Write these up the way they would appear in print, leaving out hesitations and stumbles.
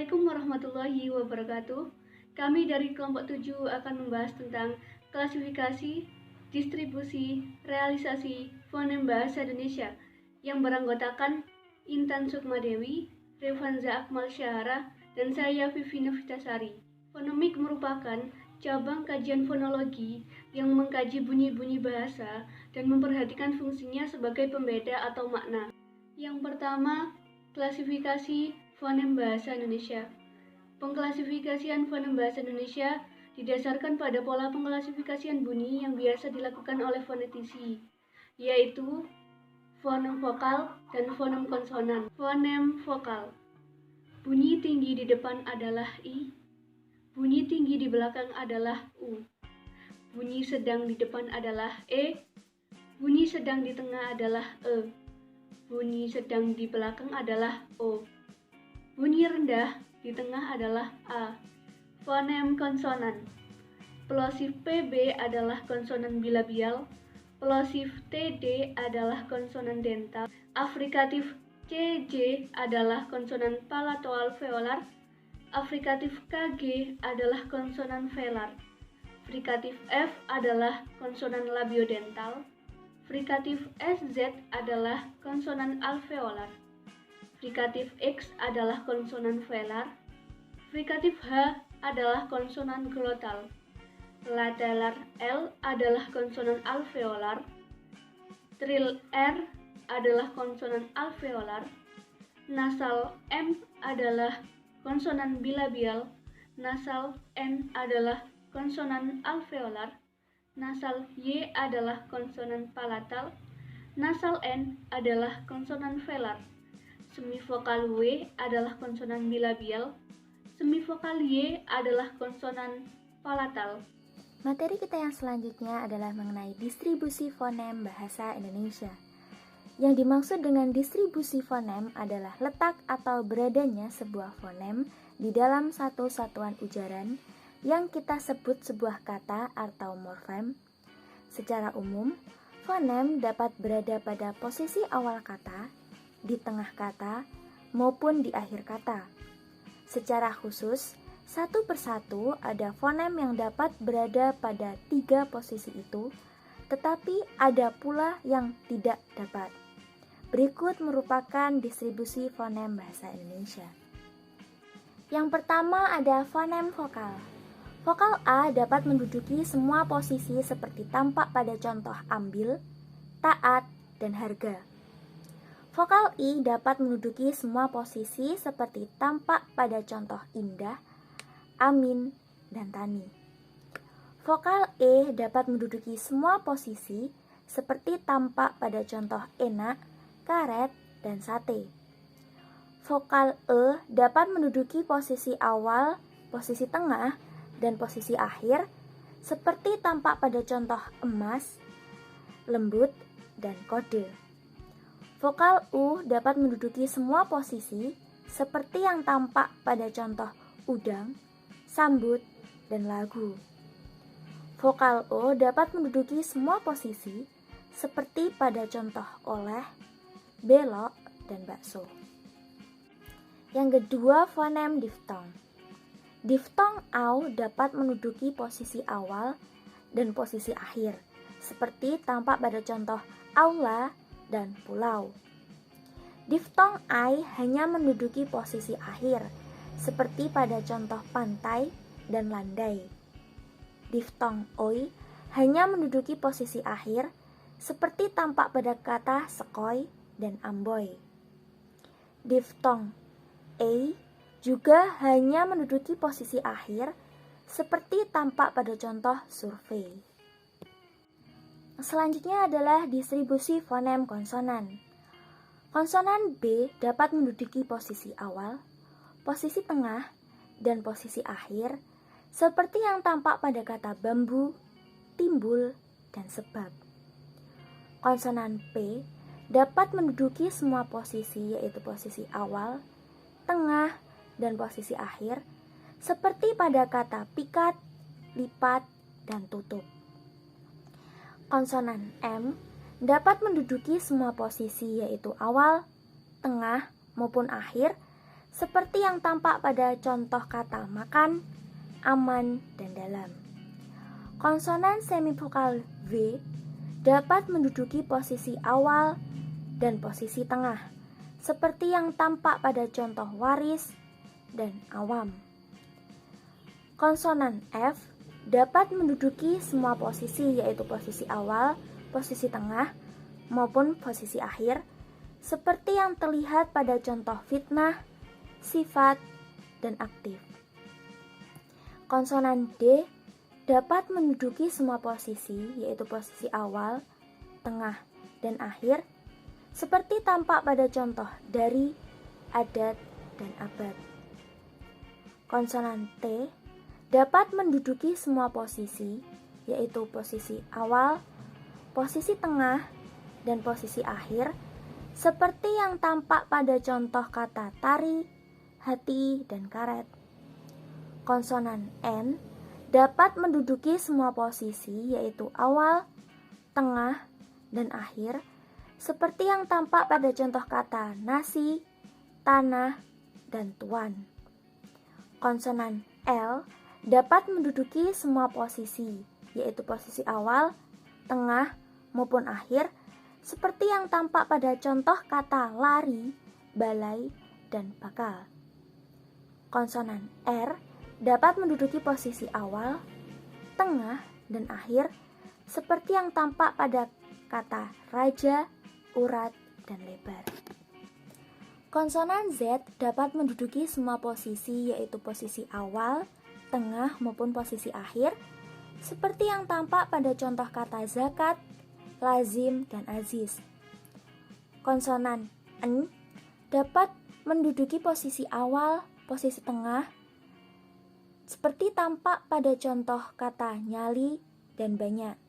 Assalamualaikum warahmatullahi wabarakatuh. Kami dari kelompok 7 akan membahas tentang klasifikasi, distribusi, realisasi fonem bahasa Indonesia yang beranggotakan Intan Sukmadewi, Revanza Akmal Syahara, dan saya Vivi Novitasari. Fonemik merupakan cabang kajian fonologi yang mengkaji bunyi-bunyi bahasa dan memperhatikan fungsinya sebagai pembeda atau makna. Yang pertama, klasifikasi fonem bahasa Indonesia. Pengklasifikasian fonem bahasa Indonesia didasarkan pada pola pengklasifikasian bunyi yang biasa dilakukan oleh fonetisi, yaitu fonem vokal dan fonem konsonan. Fonem vokal. Bunyi tinggi di depan adalah I, bunyi tinggi di belakang adalah U. Bunyi sedang di depan adalah E, bunyi sedang di tengah adalah E. Bunyi sedang di belakang adalah O. Bunyi rendah di tengah adalah A. Fonem konsonan. Plosif PB adalah konsonan bilabial, plosif TD adalah konsonan dental, afrikatif CJ adalah konsonan palatoalveolar, afrikatif KG adalah konsonan velar, frikatif F adalah konsonan labiodental, frikatif SZ adalah konsonan alveolar. Frikatif X adalah konsonan velar, frikatif H adalah konsonan glotal, lateral L adalah konsonan alveolar, trill R adalah konsonan alveolar, nasal M adalah konsonan bilabial, nasal N adalah konsonan alveolar, nasal Y adalah konsonan palatal, nasal N adalah konsonan velar. Semivokal W adalah konsonan bilabial, semivokal Y adalah konsonan palatal. Materi kita yang selanjutnya adalah mengenai distribusi fonem bahasa Indonesia. Yang dimaksud dengan distribusi fonem adalah letak atau beradanya sebuah fonem di dalam satu satuan ujaran yang kita sebut sebuah kata atau morfem. Secara umum, fonem dapat berada pada posisi awal kata, di tengah kata, maupun di akhir kata. Secara khusus, satu persatu ada fonem yang dapat berada pada 3 posisi itu, tetapi ada pula yang tidak dapat. Berikut merupakan distribusi fonem bahasa Indonesia. Yang pertama ada fonem vokal. Vokal A dapat menduduki semua posisi seperti tampak pada contoh ambil, taat, dan harga. Vokal I dapat menduduki semua posisi seperti tampak pada contoh indah, amin, dan tani. Vokal E dapat menduduki semua posisi seperti tampak pada contoh enak, karet, dan sate. Vokal E dapat menduduki posisi awal, posisi tengah, dan posisi akhir seperti tampak pada contoh emas, lembut, dan kode. Vokal U dapat menduduki semua posisi seperti yang tampak pada contoh udang, sambut, dan lagu. Vokal O dapat menduduki semua posisi seperti pada contoh oleh, belok, dan bakso. Yang kedua, fonem diftong. Diftong AU dapat menduduki posisi awal dan posisi akhir seperti tampak pada contoh aula dan pulau. Diftong I hanya menduduki posisi akhir, seperti pada contoh pantai dan landai. Diftong OI hanya menduduki posisi akhir, seperti tampak pada kata sekoi dan amboy. Diftong A juga hanya menduduki posisi akhir, seperti tampak pada contoh survei. Selanjutnya adalah distribusi fonem konsonan. Konsonan B dapat menduduki posisi awal, posisi tengah, dan posisi akhir, seperti yang tampak pada kata bambu, timbul, dan sebab. Konsonan P dapat menduduki semua posisi, yaitu posisi awal, tengah, dan posisi akhir, seperti pada kata pikat, lipat, dan tutup. Konsonan M dapat menduduki semua posisi, yaitu awal, tengah, maupun akhir, seperti yang tampak pada contoh kata makan, aman, dan dalam. Konsonan semivokal V dapat menduduki posisi awal dan posisi tengah, seperti yang tampak pada contoh waris dan awam. Konsonan F dapat menduduki semua posisi, yaitu posisi awal, posisi tengah, maupun posisi akhir, seperti yang terlihat pada contoh fitnah, sifat, dan aktif. Konsonan D dapat menduduki semua posisi, yaitu posisi awal, tengah, dan akhir, seperti tampak pada contoh dari, adat, dan abad. Konsonan T dapat menduduki semua posisi, yaitu posisi awal, posisi tengah, dan posisi akhir, seperti yang tampak pada contoh kata tari, hati, dan karet. Konsonan N dapat menduduki semua posisi, yaitu awal, tengah, dan akhir, seperti yang tampak pada contoh kata nasi, tanah, dan tuan. Konsonan L dapat menduduki semua posisi, yaitu posisi awal, tengah, maupun akhir, seperti yang tampak pada contoh kata lari, balai, dan bakal. Konsonan R dapat menduduki posisi awal, tengah, dan akhir, seperti yang tampak pada kata raja, urat, dan lebar. Konsonan Z dapat menduduki semua posisi, yaitu posisi awal, tengah, maupun posisi akhir, seperti yang tampak pada contoh kata zakat, lazim, dan aziz. Konsonan N dapat menduduki posisi awal, posisi tengah, seperti tampak pada contoh kata nyali dan banyak.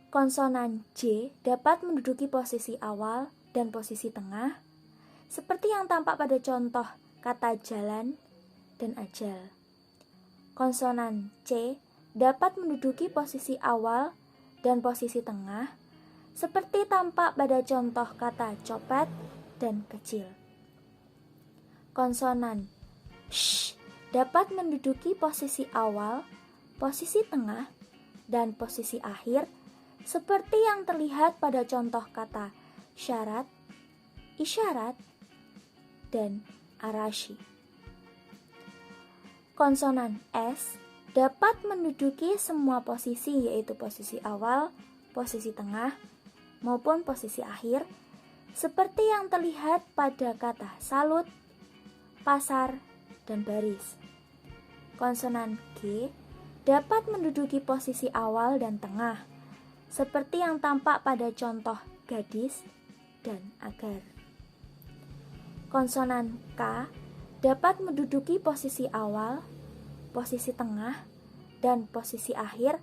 Konsonan J dapat menduduki posisi awal dan posisi tengah, seperti yang tampak pada contoh kata jalan dan ajal. Konsonan C dapat menduduki posisi awal dan posisi tengah, seperti tampak pada contoh kata copet dan kecil. Konsonan sh dapat menduduki posisi awal, posisi tengah, dan posisi akhir, seperti yang terlihat pada contoh kata syarat, isyarat, dan arashi. Konsonan S dapat menduduki semua posisi, yaitu posisi awal, posisi tengah, maupun posisi akhir, seperti yang terlihat pada kata salut, pasar, dan baris. Konsonan G dapat menduduki posisi awal dan tengah, seperti yang tampak pada contoh gadis dan agar. Konsonan K dapat menduduki posisi awal, posisi tengah, dan posisi akhir,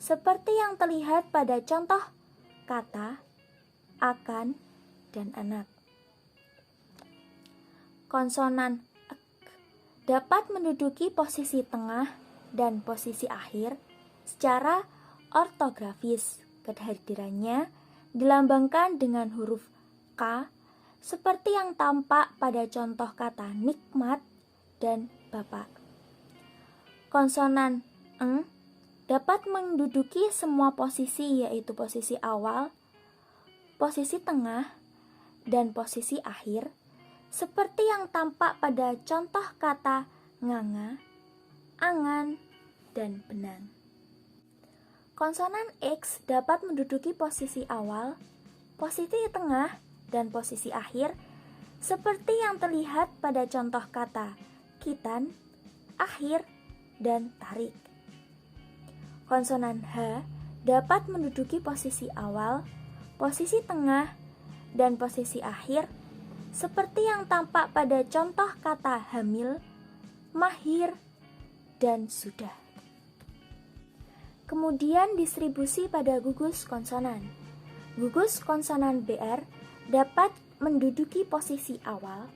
seperti yang terlihat pada contoh kata, akan, dan anak. Konsonan dapat menduduki posisi tengah dan posisi akhir secara ortografis. Kehadirannya dilambangkan dengan huruf K, seperti yang tampak pada contoh kata nikmat dan bapak. Konsonan eng dapat menduduki semua posisi, yaitu posisi awal, posisi tengah, dan posisi akhir, seperti yang tampak pada contoh kata nganga, angan, dan benang. Konsonan X dapat menduduki posisi awal, posisi tengah, dan posisi akhir, seperti yang terlihat pada contoh kata kitan, akhir, dan tarik. Konsonan H dapat menduduki posisi awal, posisi tengah, dan posisi akhir, seperti yang tampak pada contoh kata hamil, mahir, dan sudah. Kemudian distribusi pada gugus konsonan. Gugus konsonan BR dapat menduduki posisi awal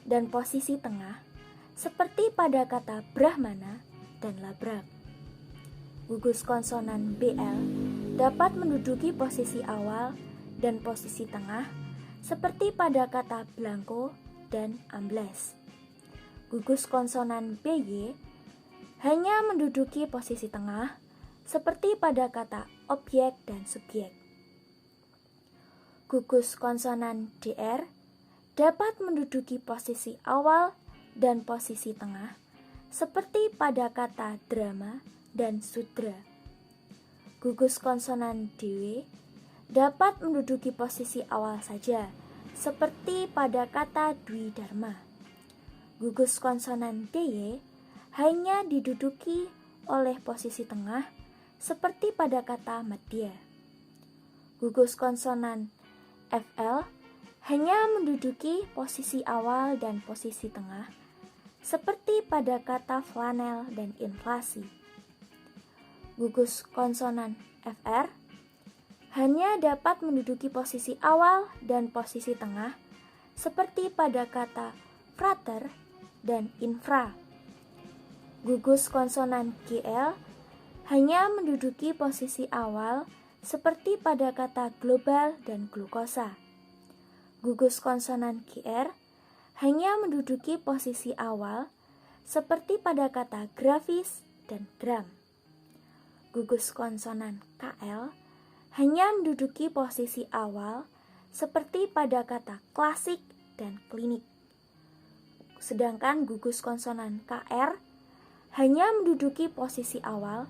dan posisi tengah, seperti pada kata brahmana dan labrak. Gugus konsonan BL dapat menduduki posisi awal dan posisi tengah, seperti pada kata blanko dan ambles. Gugus konsonan BY hanya menduduki posisi tengah, seperti pada kata objek dan subjek. Gugus konsonan DR dapat menduduki posisi awal dan posisi tengah, seperti pada kata drama dan sudra. Gugus konsonan DW dapat menduduki posisi awal saja, seperti pada kata dwi dharma. Gugus konsonan DY hanya diduduki oleh posisi tengah, seperti pada kata madya. Gugus konsonan FL hanya menduduki posisi awal dan posisi tengah, seperti pada kata flanel dan inflasi. Gugus konsonan FR hanya dapat menduduki posisi awal dan posisi tengah, seperti pada kata frater dan infra. Gugus konsonan GL hanya menduduki posisi awal, seperti pada kata global dan glukosa. Gugus konsonan GR hanya menduduki posisi awal, seperti pada kata grafis dan gram. Gugus konsonan KL hanya menduduki posisi awal, seperti pada kata klasik dan klinik. Sedangkan gugus konsonan KR hanya menduduki posisi awal,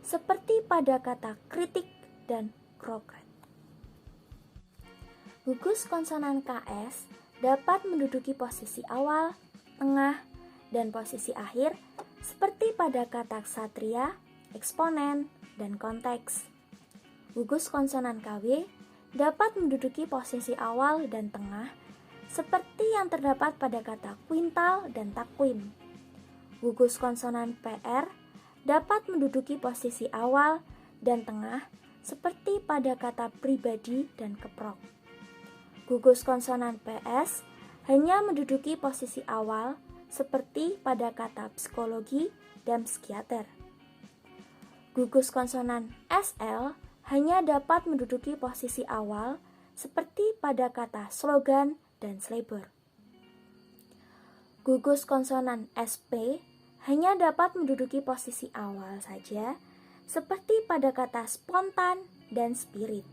seperti pada kata kritik dan krokret. Gugus konsonan KS dapat menduduki posisi awal, tengah, dan posisi akhir, seperti pada kata ksatria, eksponen, dan konteks. Gugus konsonan KW dapat menduduki posisi awal dan tengah, seperti yang terdapat pada kata kuintal dan takwim. Gugus konsonan PR dapat menduduki posisi awal dan tengah, seperti pada kata pribadi dan keprok. Gugus konsonan PS hanya menduduki posisi awal, seperti pada kata psikologi dan psikiater. Gugus konsonan SL hanya dapat menduduki posisi awal, seperti pada kata slogan dan slebor. Gugus konsonan SP hanya dapat menduduki posisi awal saja, seperti pada kata spontan dan spirit.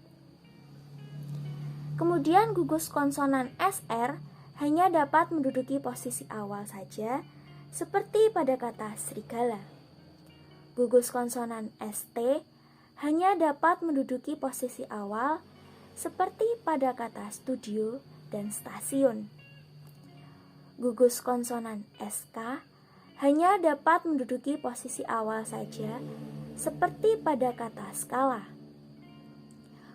Kemudian gugus konsonan SR hanya dapat menduduki posisi awal saja, seperti pada kata serigala. Gugus konsonan ST hanya dapat menduduki posisi awal, seperti pada kata studio dan stasiun. Gugus konsonan SK hanya dapat menduduki posisi awal saja, seperti pada kata skala.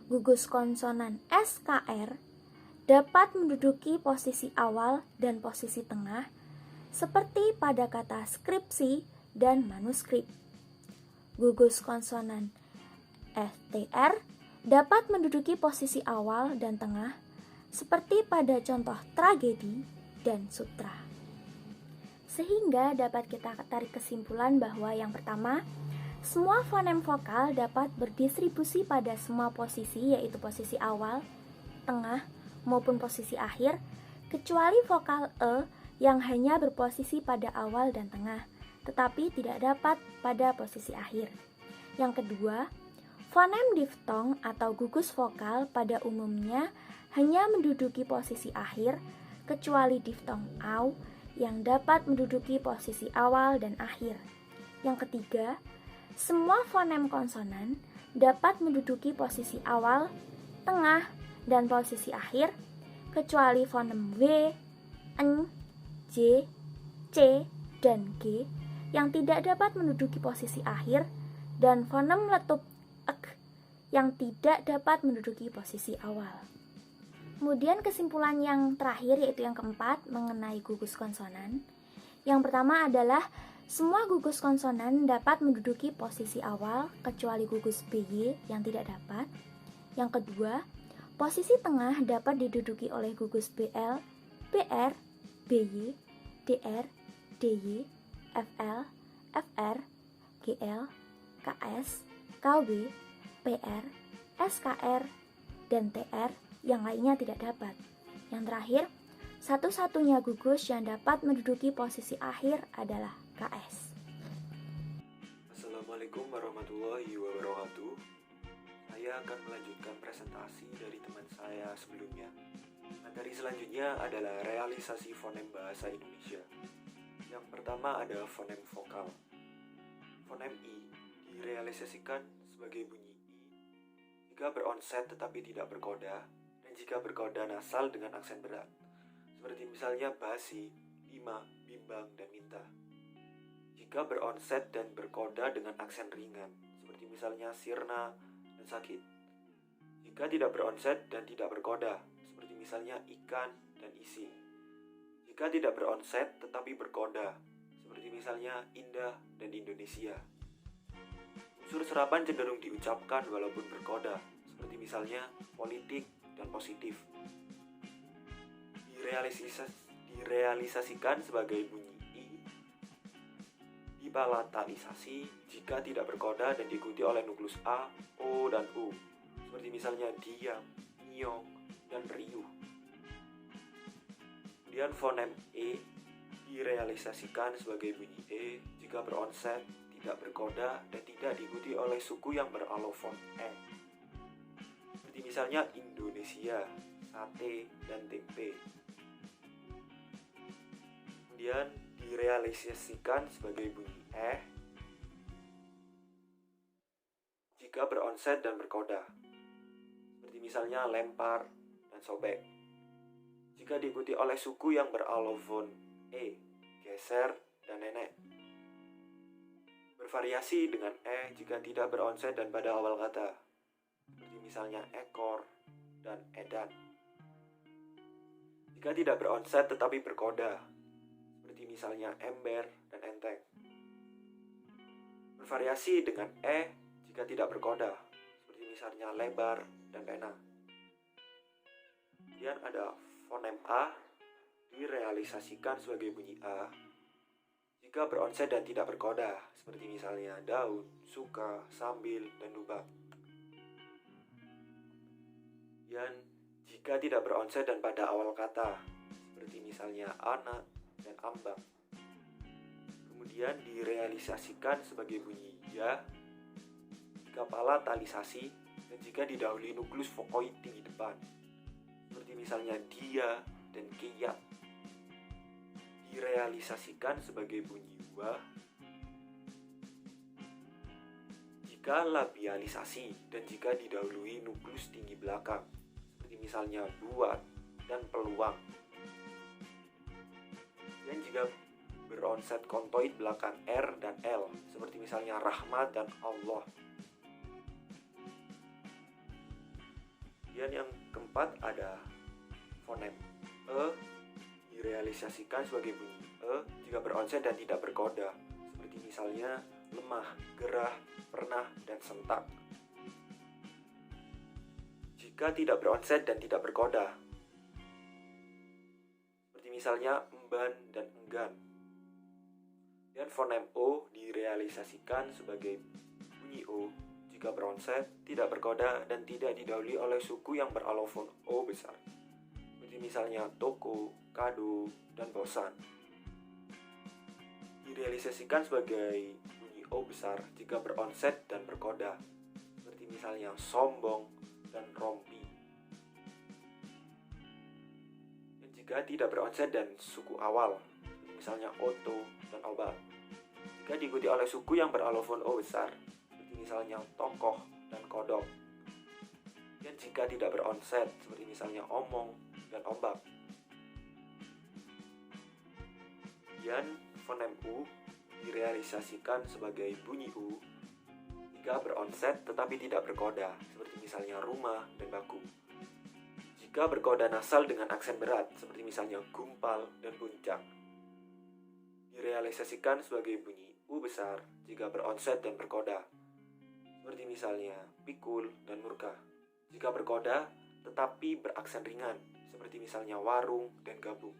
Gugus konsonan SKR dapat menduduki posisi awal dan posisi tengah, seperti pada kata skripsi dan manuskrip. Gugus konsonan STR dapat menduduki posisi awal dan tengah, seperti pada contoh tragedi dan sutra. Sehingga dapat kita tarik kesimpulan bahwa yang pertama, semua fonem vokal dapat berdistribusi pada semua posisi, yaitu posisi awal, tengah, maupun posisi akhir, kecuali vokal E yang hanya berposisi pada awal dan tengah, tetapi tidak dapat pada posisi akhir. Yang kedua, fonem diftong atau gugus vokal pada umumnya hanya menduduki posisi akhir, kecuali diftong au yang dapat menduduki posisi awal dan akhir. Yang ketiga, semua fonem konsonan dapat menduduki posisi awal, tengah, dan posisi akhir, kecuali fonem W, N, J, C, dan G yang tidak dapat menduduki posisi akhir, dan fonem letup ek yang tidak dapat menduduki posisi awal. Kemudian kesimpulan yang terakhir, yaitu yang keempat, mengenai gugus konsonan. Yang pertama adalah semua gugus konsonan dapat menduduki posisi awal kecuali gugus BY yang tidak dapat. Yang kedua, posisi tengah dapat diduduki oleh gugus BL, BR, BY, DR, DY, FL, FR, GL, KS, KB, PR, SKR, dan TR, yang lainnya tidak dapat. Yang terakhir, Satu-satunya gugus yang dapat menduduki posisi akhir adalah KS. Assalamualaikum warahmatullahi wabarakatuh. Saya akan melanjutkan presentasi dari teman saya sebelumnya. Materi selanjutnya adalah realisasi fonem bahasa Indonesia. Yang pertama ada fonem vokal. Fonem I direalisasikan sebagai bunyi I jika beronset tetapi tidak berkoda, dan jika berkoda nasal dengan aksen berat, seperti misalnya basi, bima, bimbang, dan minta. Jika beronset dan berkoda dengan aksen ringan, seperti misalnya sirna dan sakit. Jika tidak beronset dan tidak berkoda, seperti misalnya ikan dan isi. Jika tidak beronset tetapi berkoda, seperti misalnya indah dan Indonesia. Unsur serapan cenderung diucapkan walaupun berkoda, seperti misalnya politik dan positif. Direalisasikan sebagai bunyi I. Dipalatalisasi jika tidak berkoda dan diikuti oleh nuklus A, O, dan U, seperti misalnya diam, nyong, dan riuh. Kemudian fonem E direalisasikan sebagai bunyi E jika beronset, tidak berkoda, dan tidak diikuti oleh suku yang beralofon E, seperti misalnya Indonesia, sate, dan tempe. Kemudian direalisasikan sebagai bunyi E jika beronset dan berkoda, seperti misalnya lempar dan sobek. Jika diikuti oleh suku yang beralofon E, geser, dan nenek. Bervariasi dengan E jika tidak beronset dan pada awal kata, seperti misalnya ekor dan edan. Jika tidak beronset tetapi berkoda, seperti misalnya ember dan enteng. Bervariasi dengan E jika tidak berkoda, seperti misalnya lebar dan pena. Kemudian ada fonem A direalisasikan sebagai bunyi A jika beronset dan tidak berkoda, seperti misalnya daun, suka, sambil, dan lubang. Dan jika tidak beronset dan pada awal kata, seperti misalnya anak dan ambang. Kemudian direalisasikan sebagai bunyi ya jika palatalisasi dan jika didahului nuklus vokoid tinggi depan, seperti misalnya dia dan kiat. Direalisasikan sebagai bunyi wa jika labialisasi dan jika didahului nuklus tinggi belakang, seperti misalnya buat dan peluang. Dan jika beronset kontoid belakang R dan L, seperti misalnya rahmat dan Allah. Dan yang keempat ada fonem E direalisasikan sebagai bunyi E jika beronset dan tidak berkoda, seperti misalnya lemah, gerah, pernah, dan sentak. Jika tidak beronset dan tidak berkoda, seperti misalnya emban dan enggan. Dan fonem O direalisasikan sebagai bunyi O jika beronset, tidak berkoda, dan tidak didahului oleh suku yang beralofon O besar, seperti misalnya toko, kado, dan bosan. Direalisasikan sebagai bunyi O besar jika beronset dan berkoda, seperti misalnya sombong dan rompi. Dan jika tidak beronset dan suku awal, misalnya oto dan obat, jika diikuti oleh suku yang beralofon O besar, seperti misalnya tokoh dan kodok. Dan jika tidak beronset, seperti misalnya omong dan ombak. Dan fonem U direalisasikan sebagai bunyi U jika beronset tetapi tidak berkoda, seperti misalnya rumah dan baku. Jika berkoda nasal dengan aksen berat, seperti misalnya gumpal dan puncak. Direalisasikan sebagai bunyi U besar jika beronset dan berkoda, seperti misalnya pikul dan murka. Jika berkoda tetapi beraksen ringan, seperti misalnya warung dan gabung.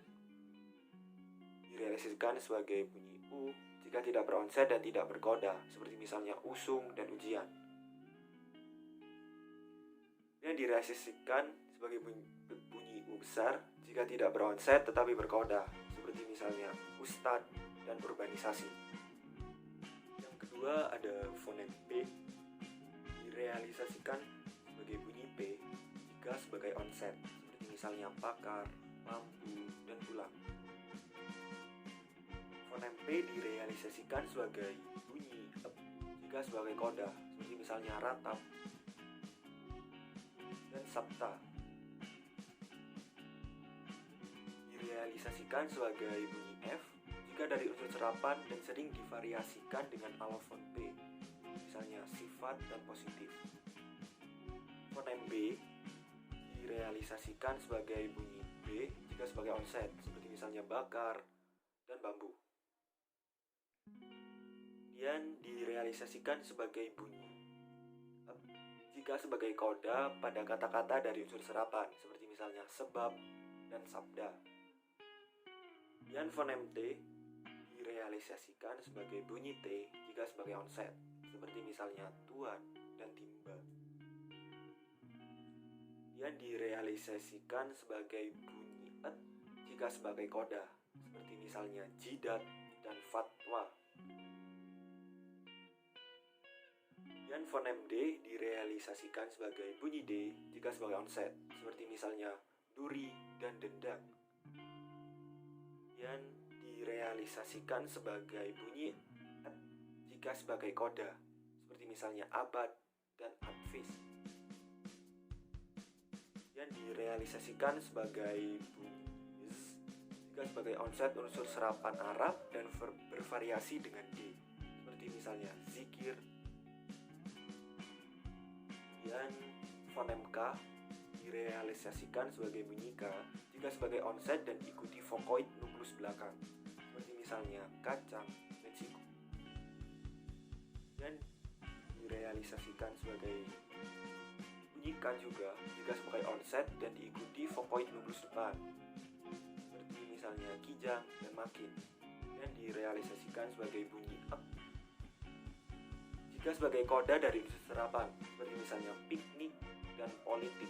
Direalisasikan sebagai bunyi U jika tidak beronset dan tidak berkoda, seperti misalnya usung dan ujian. Dan direalisasikan sebagai bunyi U bertumbuh besar jika tidak beronset tetapi berkoda, seperti misalnya ustad dan urbanisasi. Yang kedua ada fonem P, direalisasikan sebagai bunyi P jika sebagai onset, seperti misalnya pakar, lampu, dan tulang. Fonem P direalisasikan sebagai bunyi ep jika sebagai koda, seperti misalnya ratap dan sabta. Direalisasikan sebagai bunyi F jika dari unsur serapan dan sering divariasikan dengan alofon P, misalnya sifat dan positif. Fonem B direalisasikan sebagai bunyi B jika sebagai onset, seperti misalnya bakar dan bambu. Kemudian direalisasikan sebagai bunyi jika sebagai koda pada kata-kata dari unsur serapan, seperti misalnya sebab dan sabda. Dan fonem T direalisasikan sebagai bunyi T jika sebagai onset, seperti misalnya tuan dan timba. Dan direalisasikan sebagai bunyi et jika sebagai koda, seperti misalnya jidat dan fatwa. Dan fonem D direalisasikan sebagai bunyi D jika sebagai onset, seperti misalnya duri dan dendang. Dan direalisasikan sebagai bunyi et jika sebagai koda, seperti misalnya abad dan advis. Dan direalisasikan sebagai bunyi z jika sebagai onset unsur serapan Arab dan bervariasi dengan D, seperti misalnya zikir. Dan fonem K direalisasikan sebagai bunyi K jika sebagai onset dan diikuti vokoid nuklus belakang, seperti misalnya kacang dan siku. Dan direalisasikan sebagai bunyi K juga jika sebagai onset dan diikuti vokoid nuklus depan, seperti misalnya kijang dan makin. Dan direalisasikan sebagai bunyi ek jika sebagai koda dari unsur serapan, seperti misalnya piknik dan politik.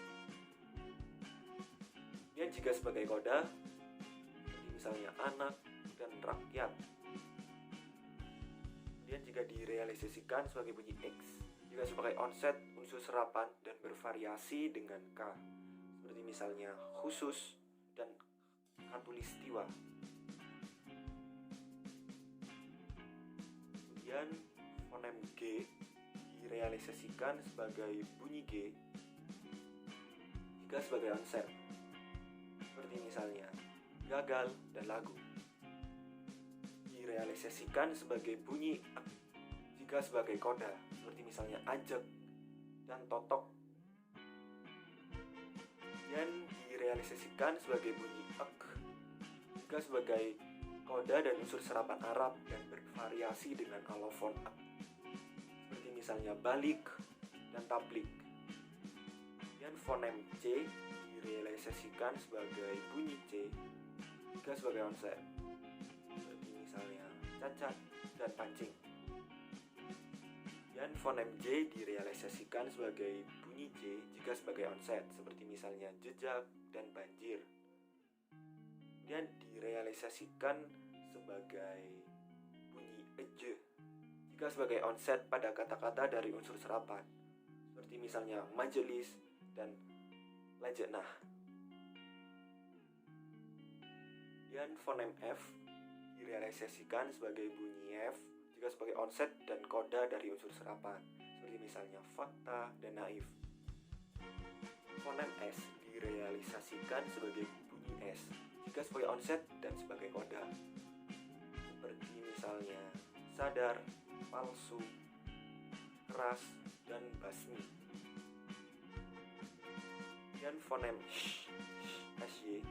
Dan jika sebagai koda, seperti misalnya anak dan rakyat. Dan jika direalisasikan sebagai bunyi X, jika sebagai onset unsur serapan dan bervariasi dengan K, seperti misalnya khusus dan katulistiwa. Kemudian fonem G direalisasikan sebagai bunyi G jika sebagai onset, seperti misalnya gagal dan lagu. Direalisasikan sebagai bunyi A jika sebagai koda, seperti misalnya ajak dan totok. Dan direalisasikan sebagai bunyi ek jika sebagai koda dan unsur serapan Arab dan bervariasi dengan alofon ek, seperti misalnya balik dan tablik. Dan fonem C direalisasikan sebagai bunyi C jika sebagai onset, seperti misalnya cacat dan pancing. Dan fonem J direalisasikan sebagai bunyi J jika sebagai onset, seperti misalnya jejak dan banjir. Dan direalisasikan sebagai bunyi eje jika sebagai onset pada kata-kata dari unsur serapan, seperti misalnya majelis dan lajnah. Dan fonem F direalisasikan sebagai bunyi F jika sebagai onset dan koda dari unsur serapan, seperti misalnya fakta dan naif. Fonem S direalisasikan sebagai bunyi S jika sebagai onset dan sebagai koda, seperti misalnya sadar, palsu, keras, dan basmi. Dan fonem sh, sy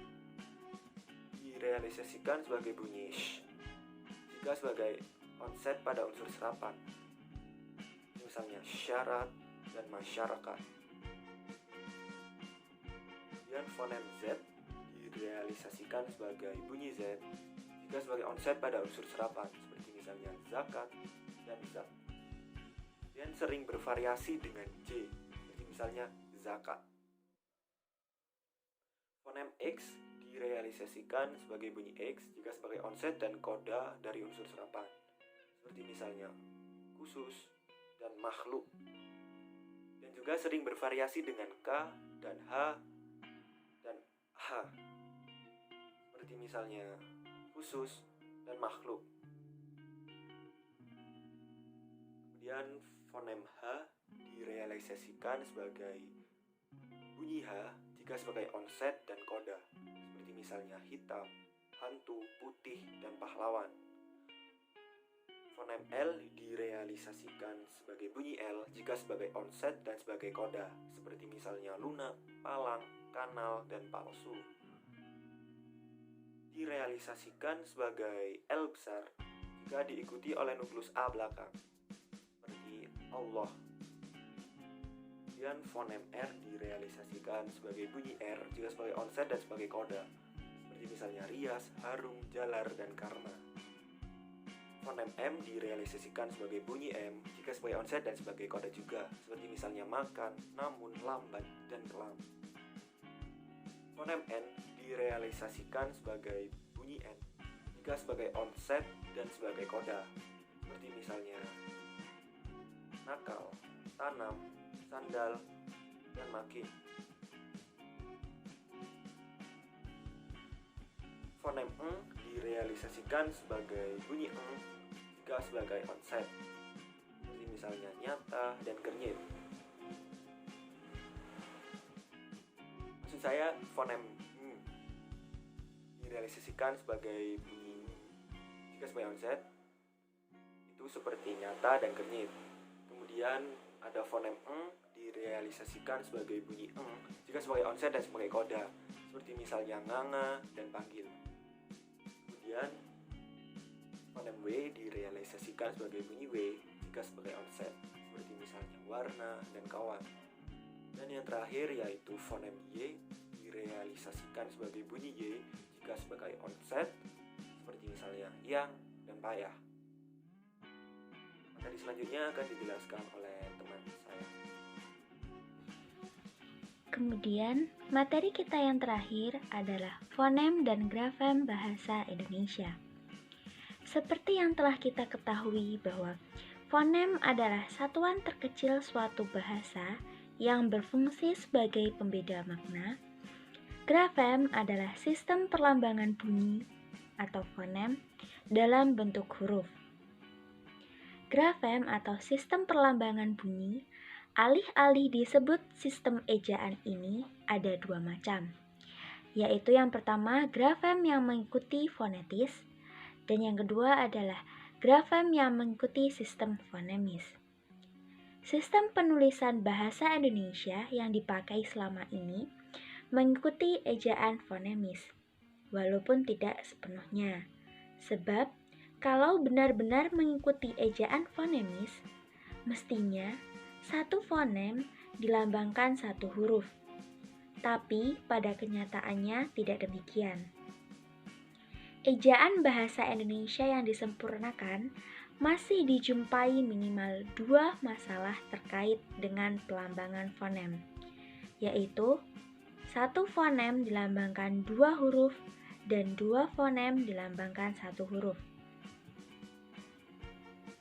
direalisasikan sebagai bunyi sh jika sebagai onset pada unsur serapan, misalnya syarat dan masyarakat. Dan fonem Z direalisasikan sebagai bunyi Z jika sebagai onset pada unsur serapan, seperti misalnya zakat dan zat. Dan sering bervariasi dengan J, seperti misalnya zakat. Fonem X direalisasikan sebagai bunyi X jika sebagai onset dan koda dari unsur serapan, seperti misalnya khusus dan makhluk, dan juga sering bervariasi dengan K dan H dan H, seperti misalnya khusus dan makhluk. Kemudian fonem H direalisasikan sebagai bunyi H jika sebagai onset dan koda, seperti misalnya hitam, hantu, putih, dan pahlawan. Fonem L direalisasikan sebagai bunyi L jika sebagai onset dan sebagai koda, seperti misalnya lunak, palang, kanal, dan palsu. Direalisasikan sebagai L besar jika diikuti oleh nuklus A belakang, seperti Allah. Kemudian fonem R direalisasikan sebagai bunyi R jika sebagai onset dan sebagai koda, seperti misalnya rias, harum, jalar, dan karma. Fonem M direalisasikan sebagai bunyi M jika sebagai onset dan sebagai koda juga, seperti misalnya makan, namun, lambat, dan kelam. Fonem N direalisasikan sebagai bunyi N jika sebagai onset dan sebagai koda, seperti misalnya nakal, tanam, sandal, dan makin. Fonem Eng direalisasikan sebagai bunyi Eng jika sebagai onset, seperti misalnya nyata dan kernyit. Maksud saya, fonem Ng direalisasikan sebagai bunyi Ng jika sebagai onset, itu seperti nyata dan kernyit. Kemudian ada fonem Eng direalisasikan sebagai bunyi Eng jika sebagai onset dan sebagai koda, seperti misalnya nganga dan panggil. Kemudian fonem W direalisasikan sebagai bunyi W jika sebagai onset, seperti misalnya warna dan kawan. Dan yang terakhir yaitu fonem Y direalisasikan sebagai bunyi Y jika sebagai onset, seperti misalnya yang dan payah. Materi selanjutnya akan dijelaskan oleh teman saya. Kemudian, materi kita yang terakhir adalah fonem dan grafem bahasa Indonesia. Seperti yang telah kita ketahui bahwa fonem adalah satuan terkecil suatu bahasa yang berfungsi sebagai pembeda makna. Grafem adalah sistem perlambangan bunyi atau fonem dalam bentuk huruf. Grafem atau sistem perlambangan bunyi alih-alih disebut sistem ejaan ini ada dua macam, yaitu yang pertama grafem yang mengikuti fonetis, dan yang kedua adalah grafem yang mengikuti sistem fonemis. Sistem penulisan bahasa Indonesia yang dipakai selama ini mengikuti ejaan fonemis, walaupun tidak sepenuhnya, sebab kalau benar-benar mengikuti ejaan fonemis, mestinya satu fonem dilambangkan satu huruf, tapi pada kenyataannya tidak demikian. Ejaan bahasa Indonesia yang disempurnakan masih dijumpai minimal dua masalah terkait dengan pelambangan fonem, yaitu satu fonem dilambangkan dua huruf dan dua fonem dilambangkan satu huruf.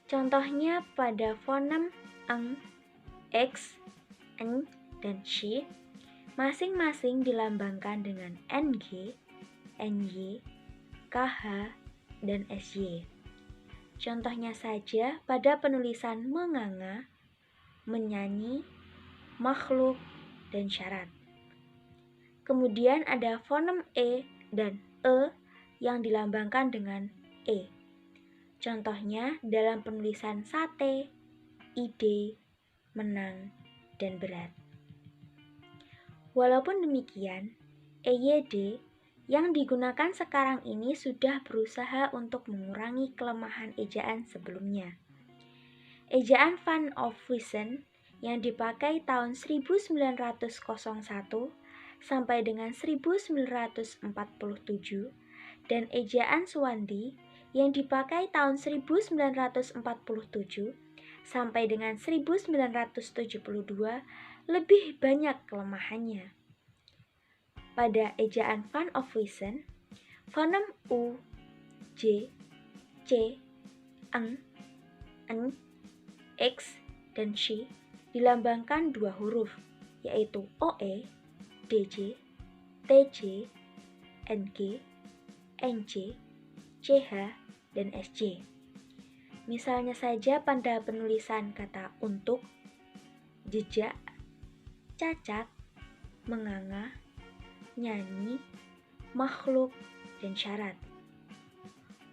Contohnya pada fonem eng, X, Eng, dan Sh masing-masing dilambangkan dengan NG, NY, KH, dan SY. Contohnya saja pada penulisan menganga, menyanyi, makhluk, dan syarat. Kemudian ada fonem E dan E yang dilambangkan dengan E. Contohnya dalam penulisan sate, ide, menang, dan berat. Walaupun demikian, EYD yang digunakan sekarang ini sudah berusaha untuk mengurangi kelemahan ejaan sebelumnya. Ejaan Van Ophuijsen yang dipakai tahun 1901 sampai dengan 1947 dan ejaan Suwandi yang dipakai tahun 1947 sampai dengan 1972 lebih banyak kelemahannya. pada ejaan Van Ophuijsen, fonem U, J, C, N, X, dan C dilambangkan dua huruf, yaitu OE, DJ, TJ, NG, NC, CH, dan SC. Misalnya saja pada penulisan kata untuk, jejak, cacat, menganga, nyanyi, makhluk, dan syarat.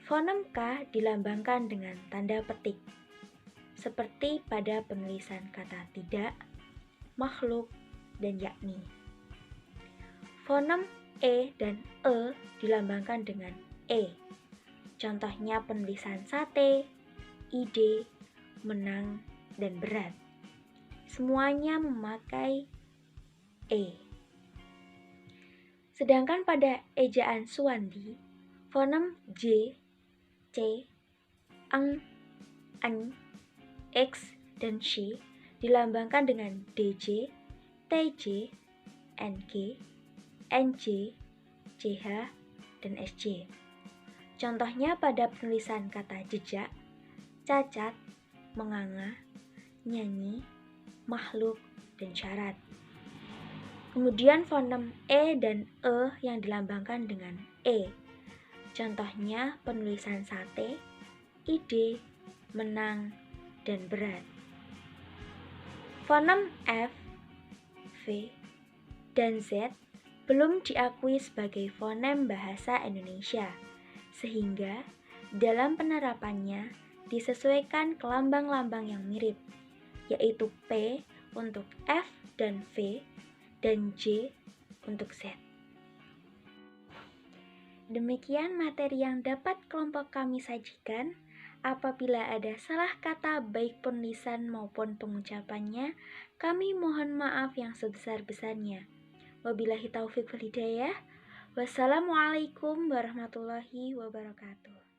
Fonem K dilambangkan dengan tanda petik, seperti pada penulisan kata tidak, makhluk, dan yakni. Fonem E dan E dilambangkan dengan E. Contohnya penulisan sate, ide, menang, dan berat. Semuanya memakai E. Sedangkan pada ejaan Suwandi, fonem J, C, N, X, dan C dilambangkan dengan DJ, TJ, NG, NC, CH, dan SC. Contohnya pada penulisan kata jejak, cacat, menganga, nyanyi, makhluk, dan syarat. Kemudian fonem E dan E yang dilambangkan dengan E. Contohnya penulisan sate, ide, menang, dan berat. Fonem F, V, dan Z belum diakui sebagai fonem bahasa Indonesia, sehingga dalam penerapannya disesuaikan ke lambang-lambang yang mirip, yaitu P untuk F dan V, dan J untuk Z. Demikian materi yang dapat kelompok kami sajikan. Apabila ada salah kata baik penulisan maupun pengucapannya, kami mohon maaf yang sebesar-besarnya. Wabillahi taufiq wal hidayah. Wassalamualaikum warahmatullahi wabarakatuh.